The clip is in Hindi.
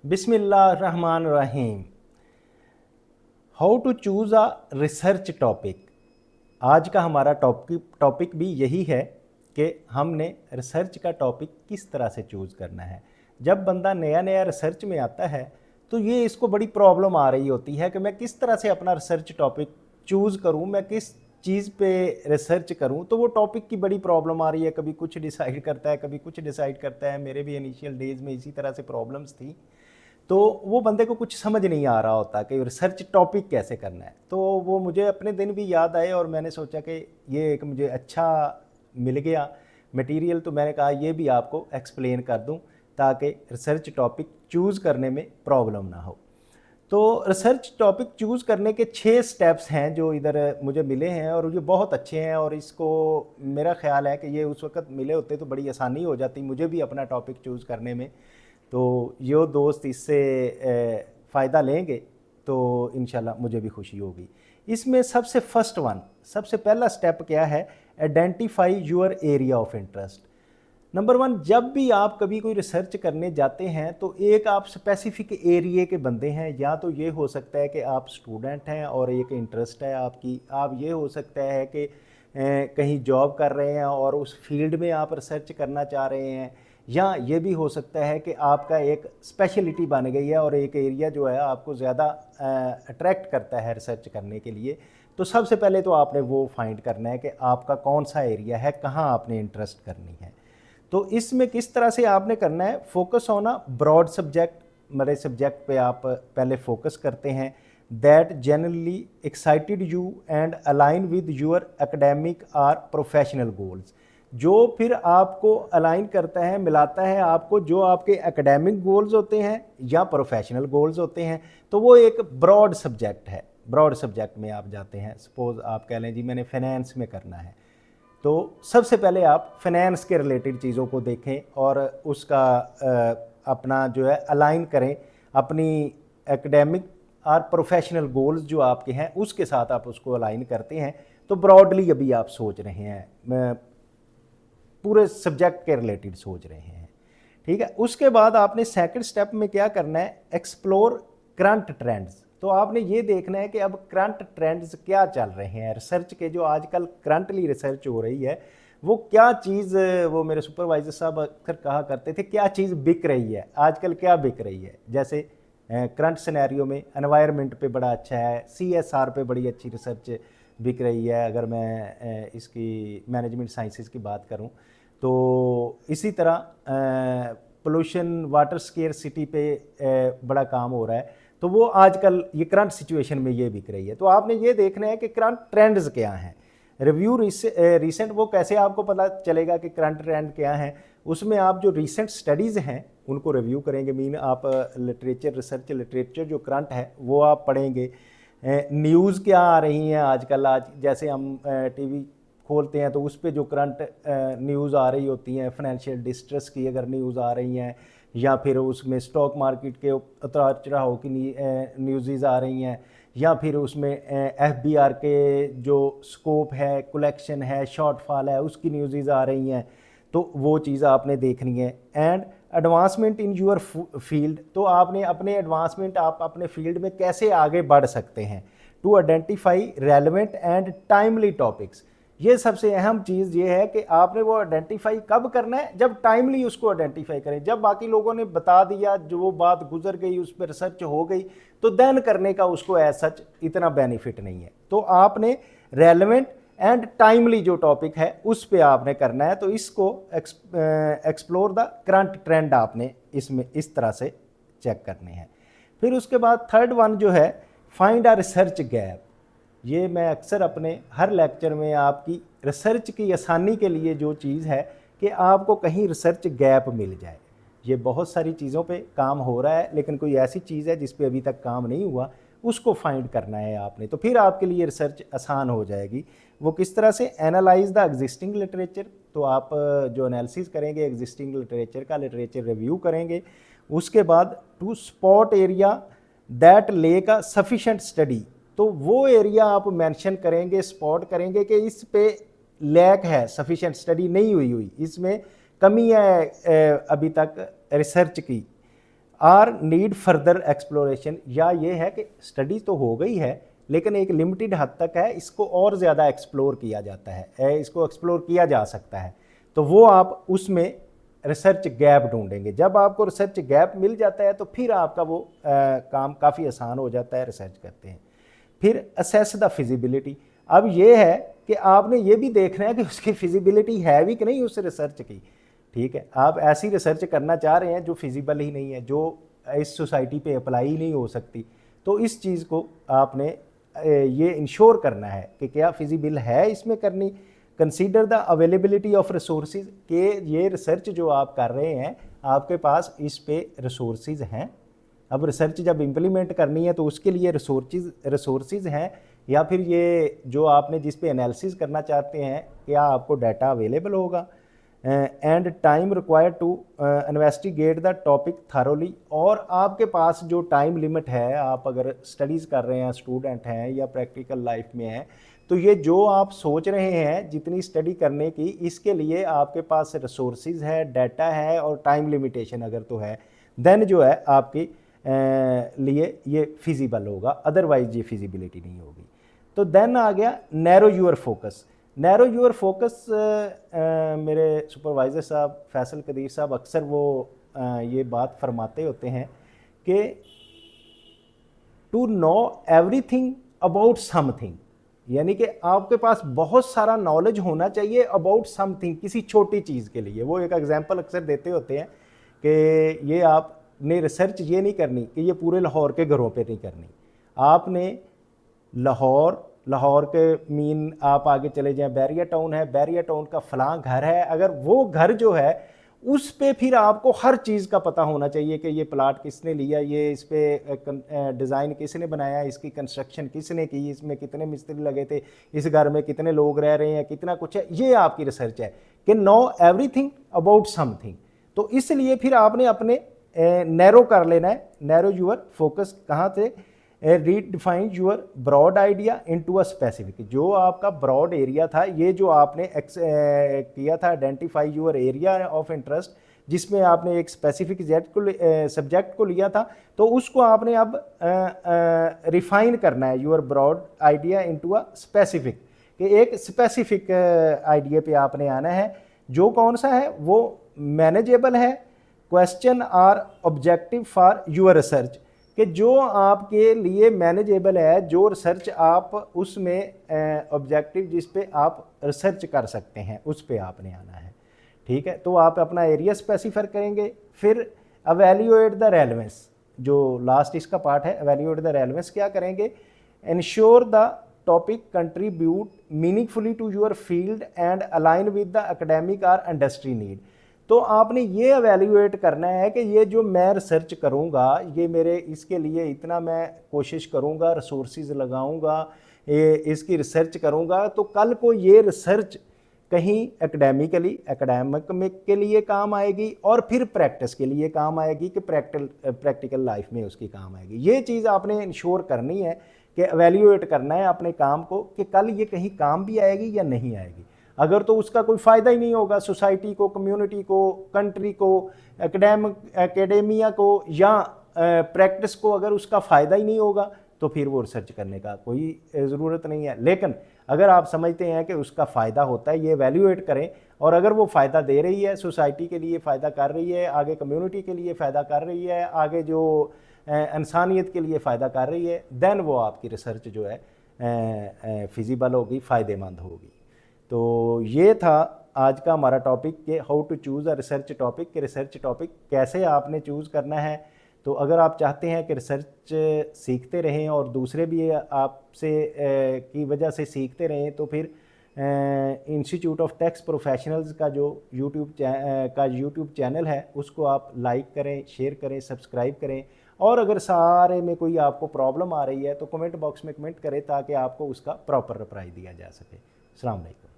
बिस्मिल्लाहिर्रहमानिर्रहीम। How to choose a research topic. आज का हमारा टॉपिक भी यही है कि हमने रिसर्च का टॉपिक किस तरह से चूज़ करना है। जब बंदा नया नया रिसर्च में आता है तो ये इसको बड़ी प्रॉब्लम आ रही होती है कि मैं किस तरह से अपना रिसर्च टॉपिक चूज़ करूँ, मैं किस चीज़ पे रिसर्च करूँ। तो वो टॉपिक की बड़ी प्रॉब्लम आ रही है, कभी कुछ डिसाइड करता है कभी कुछ डिसाइड करता है। मेरे भी इनिशियल डेज़ में इसी तरह से प्रॉब्लम्स थी, तो वो बंदे को कुछ समझ नहीं आ रहा होता कि रिसर्च टॉपिक कैसे करना है। तो वो मुझे अपने दिन भी याद आए और मैंने सोचा कि ये एक मुझे अच्छा मिल गया मटेरियल, तो मैंने कहा ये भी आपको एक्सप्लेन कर दूं ताकि रिसर्च टॉपिक चूज़ करने में प्रॉब्लम ना हो। तो रिसर्च टॉपिक चूज़ करने के 6 स्टेप्स हैं जो इधर मुझे मिले हैं और ये बहुत अच्छे हैं, और इसको मेरा ख्याल है कि ये उस वक्त मिले होते तो बड़ी आसानी हो जाती मुझे भी अपना टॉपिक चूज़ करने में। तो यो दोस्त इससे फ़ायदा लेंगे तो इंशाल्लाह मुझे भी खुशी होगी। इसमें सबसे पहला स्टेप क्या है? Identify your area of interest. Number 1, जब भी आप कभी कोई रिसर्च करने जाते हैं तो एक आप स्पेसिफिक एरिया के बंदे हैं, या तो ये हो सकता है कि आप स्टूडेंट हैं और एक इंटरेस्ट है आपकी, आप ये हो सकता है कि कहीं जॉब कर रहे हैं और उस फील्ड में आप रिसर्च करना चाह रहे हैं, या ये भी हो सकता है कि आपका एक स्पेशलिटी बन गई है और एक एरिया जो है आपको ज़्यादा अट्रैक्ट करता है रिसर्च करने के लिए। तो सबसे पहले तो आपने वो फाइंड करना है कि आपका कौन सा एरिया है, कहाँ आपने इंटरेस्ट करनी है। तो इसमें किस तरह से आपने करना है? Focus on a broad subject. मेरे सब्जेक्ट पे आप पहले फोकस करते हैं that generally excited you and align with your academic और प्रोफेशनल गोल्स। जो फिर आपको अलाइन करता है, मिलाता है आपको जो आपके एकेडमिक गोल्स होते हैं या प्रोफेशनल गोल्स होते हैं। तो वो एक ब्रॉड सब्जेक्ट है। ब्रॉड सब्जेक्ट में आप जाते हैं। सपोज आप कह लें जी मैंने फाइनेंस में करना है, तो सबसे पहले आप फाइनेंस के रिलेटेड चीज़ों को देखें और उसका अपना जो है अलाइन करें अपनी एकेडमिक और प्रोफेशनल गोल्स जो आपके हैं उसके साथ आप उसको अलाइन करते हैं। तो ब्रॉडली अभी आप सोच रहे हैं, पूरे सब्जेक्ट के रिलेटेड सोच रहे हैं, ठीक है। उसके बाद आपने सेकंड स्टेप में क्या करना है? Explore current trends. तो आपने ये देखना है कि अब करंट ट्रेंड्स क्या चल रहे हैं रिसर्च के, जो आजकल करंटली रिसर्च हो रही है वो क्या चीज़, वो मेरे सुपरवाइजर साहब अक्सर कहा करते थे क्या चीज़ बिक रही है आजकल, क्या बिक रही है। जैसे करंट सिनेरियो में एनवायरनमेंट पे बड़ा अच्छा है, CSR पे बड़ी अच्छी रिसर्च बिक रही है। अगर मैं इसकी मैनेजमेंट साइंसेस की बात करूं तो इसी तरह पोल्यूशन वाटर स्केर सिटी पे बड़ा काम हो रहा है। तो वो आजकल ये करंट सिचुएशन में ये बिक रही है। तो आपने ये देखना है कि करंट ट्रेंड्स क्या हैं। रिव्यू रिसेंट, वो कैसे आपको पता चलेगा कि करंट ट्रेंड क्या है? उसमें आप जो रिसेंट स्टडीज़ हैं उनको रिव्यू करेंगे। मीन आप लिटरेचर, रिसर्च लिटरेचर जो करंट है वो आप पढ़ेंगे। न्यूज़ क्या आ रही हैं आजकल, आज जैसे हम टीवी खोलते हैं तो उस पर जो करंट न्यूज़ आ रही होती हैं, फाइनेंशियल डिस्ट्रेस की अगर न्यूज़ आ रही हैं, या फिर उसमें स्टॉक मार्केट के उतार चढ़ाव की न्यूज़ आ रही हैं, या फिर उसमें FBR के जो स्कोप है, कलेक्शन है, शॉर्टफॉल है, उसकी न्यूज़ आ रही हैं। तो वो चीज़ आपने देखनी है। And advancement in your field, तो आपने अपने एडवांसमेंट, आप अपने फील्ड में कैसे आगे बढ़ सकते हैं। To identify relevant and timely topics. ये सबसे अहम चीज़ ये है कि आपने वो आइडेंटिफाई कब करना है? जब टाइमली उसको आइडेंटिफाई करें। जब बाकी लोगों ने बता दिया, जो वो बात गुजर गई, उस पर रिसर्च हो गई, तो देन करने का उसको एज सच इतना बेनिफिट नहीं है। तो आपने रेलेवेंट एंड टाइमली जो टॉपिक है उस पे आपने करना है। तो इसको एक्सप्लोर द करंट ट्रेंड आपने इसमें इस तरह से चेक करने हैं। फिर उसके बाद थर्ड वन जो है, फाइंड अ रिसर्च गैप। ये मैं अक्सर अपने हर लेक्चर में आपकी रिसर्च की आसानी के लिए जो चीज़ है कि आपको कहीं रिसर्च गैप मिल जाए। ये बहुत सारी चीज़ों पे काम हो रहा है, लेकिन कोई ऐसी चीज़ है जिस पे अभी तक काम नहीं हुआ, उसको फाइंड करना है आपने। तो फिर आपके लिए रिसर्च आसान हो जाएगी। वो किस तरह से? Analyse the existing literature. तो आप जो एनालिसिस करेंगे एग्जिस्टिंग लिटरेचर का, लिटरेचर रिव्यू करेंगे। उसके बाद to spot area that lack a sufficient study. तो वो एरिया आप मेंशन करेंगे, स्पॉट करेंगे कि इस पे लैक है, सफिशेंट स्टडी नहीं हुई, इसमें कमी है अभी तक रिसर्च की। आर नीड फर्दर एक्सप्लोरेशन, या ये है कि स्टडी तो हो गई है लेकिन एक लिमिटेड हद तक है, इसको और ज़्यादा एक्सप्लोर किया जाता है, इसको एक्सप्लोर किया जा सकता है, तो वो आप उसमें रिसर्च गैप ढूंढेंगे। जब आपको रिसर्च गैप मिल जाता है तो फिर आपका वो काम काफ़ी आसान हो जाता है, रिसर्च करते हैं। फिर असेस द फिजिबिलिटी, अब ये है कि आपने ये भी देखना है कि उसकी फिजिबिलिटी है भी कि नहीं उस रिसर्च की। ठीक है, आप ऐसी रिसर्च करना चाह रहे हैं जो फिजिबल ही नहीं है, जो इस सोसाइटी पे अप्लाई ही नहीं हो सकती, तो इस चीज़ को आपने ये इंश्योर करना है कि क्या फिजिबल है इसमें करनी। Consider the availability of resources, के ये रिसर्च जो आप कर रहे हैं आपके पास इस पे रिसोर्सेज हैं। अब रिसर्च जब इम्प्लीमेंट करनी है तो उसके लिए रिसोर्सेज हैं, या फिर ये जो आपने जिस पे एनालिसिस करना चाहते हैं क्या आपको डाटा अवेलेबल होगा। And time required to investigate the topic thoroughly, और आपके पास जो टाइम लिमिट है, आप अगर स्टडीज़ कर रहे हैं, स्टूडेंट हैं या प्रैक्टिकल लाइफ में हैं, तो ये जो आप सोच रहे हैं जितनी स्टडी करने की, इसके लिए आपके पास रिसोर्सेज है, डाटा है और टाइम लिमिटेशन अगर तो है, देन जो है आपकी लिए ये फिजिबल होगा, अदरवाइज ये फिजिबिलिटी नहीं होगी। तो देन आ गया narrow your focus. Narrow your focus मेरे सुपरवाइज़र साहब फैसल कदीर साहब अक्सर वो ये बात फरमाते होते हैं कि to know everything about something, यानी कि आपके पास बहुत सारा नॉलेज होना चाहिए अबाउट समथिंग, किसी छोटी चीज़ के लिए। वो एक एग्जांपल अक्सर देते होते हैं कि ये आपने रिसर्च ये नहीं करनी कि ये पूरे लाहौर के घरों पे नहीं करनी, आपने लाहौर के मीन आप आगे चले जाएं, बैरिया टाउन है, बैरिया टाउन का फलां घर है, अगर वो घर जो है उस पे फिर आपको हर चीज़ का पता होना चाहिए कि ये प्लाट किसने लिया, ये इस पे डिज़ाइन किसने बनाया, इसकी कंस्ट्रक्शन किसने की, इसमें कितने मिस्त्री लगे थे, इस घर में कितने लोग रह रहे हैं, कितना कुछ है। ये आपकी रिसर्च है कि नो एवरीथिंग अबाउट समथिंग। तो इसलिए फिर आपने अपने नैरो कर लेना है, नैरो यूर फोकस कहाँ से, redefine your broad idea into a specific. जो आपका ब्रॉड एरिया था, ये जो आपने किया था identify your area of interest, जिसमें आपने एक स्पेसिफिक सब्जेक्ट को लिया था, तो उसको आपने अब रिफाइन करना है, your broad idea into a specific, कि एक स्पेसिफिक आइडिया पे आपने आना है, जो कौन सा है, वो मैनेजेबल है, question are objective for your research, कि जो आपके लिए मैनेजेबल है, जो रिसर्च आप उसमें ऑब्जेक्टिव जिस पे आप रिसर्च कर सकते हैं, उस पे आपने आना है। ठीक है, तो आप अपना एरिया स्पेसिफाई करेंगे। फिर एवेल्यूएट द रेलेवेंस, जो लास्ट इसका पार्ट है, एवेल्यूएट द रेलेवेंस क्या करेंगे, ensure the topic contribute meaningfully to your field and align with the academic और इंडस्ट्री नीड। तो आपने ये एवेल्यूएट करना है कि ये जो मैं रिसर्च करूँगा, ये मेरे इसके लिए इतना मैं कोशिश करूँगा, रिसोर्सेज लगाऊँगा, इसकी रिसर्च करूँगा, तो कल को ये रिसर्च कहीं एकेडमिक में के लिए काम आएगी और फिर प्रैक्टिस के लिए काम आएगी, कि प्रैक्टिकल लाइफ में उसकी काम आएगी। ये चीज़ आपने इंश्योर करनी है कि एवेल्यूएट करना है अपने काम को, कि कल ये कहीं काम भी आएगी या नहीं आएगी। अगर तो उसका कोई फ़ायदा ही नहीं होगा सोसाइटी को, कम्युनिटी को, कंट्री को, एकेडेमिया को या प्रैक्टिस को, अगर उसका फ़ायदा ही नहीं होगा तो फिर वो रिसर्च करने का कोई ज़रूरत नहीं है। लेकिन अगर आप समझते हैं कि उसका फ़ायदा होता है, ये एवेल्यूएट करें, और अगर वो फ़ायदा दे रही है, सोसाइटी के लिए फ़ायदा कर रही है, आगे कम्युनिटी के लिए फ़ायदा कर रही है, आगे जो इंसानियत के लिए फ़ायदा कर रही है, देन वो आपकी रिसर्च जो है फिजिबल होगी, फ़ायदेमंद होगी। तो ये था आज का हमारा टॉपिक कि how to choose a research topic, कि रिसर्च टॉपिक कैसे आपने चूज़ करना है। तो अगर आप चाहते हैं कि रिसर्च सीखते रहें और दूसरे भी आपसे की वजह से सीखते रहें, तो फिर इंस्टीट्यूट ऑफ टैक्स प्रोफेशनल्स का जो यूट्यूब चैनल है उसको आप लाइक करें, शेयर करें, सब्सक्राइब करें। और अगर सारे में कोई आपको प्रॉब्लम आ रही है तो कमेंट बॉक्स में कमेंट करें, ताकि आपको उसका प्रॉपर रिप्लाई दिया जा सके। अस्सलाम वालेकुम।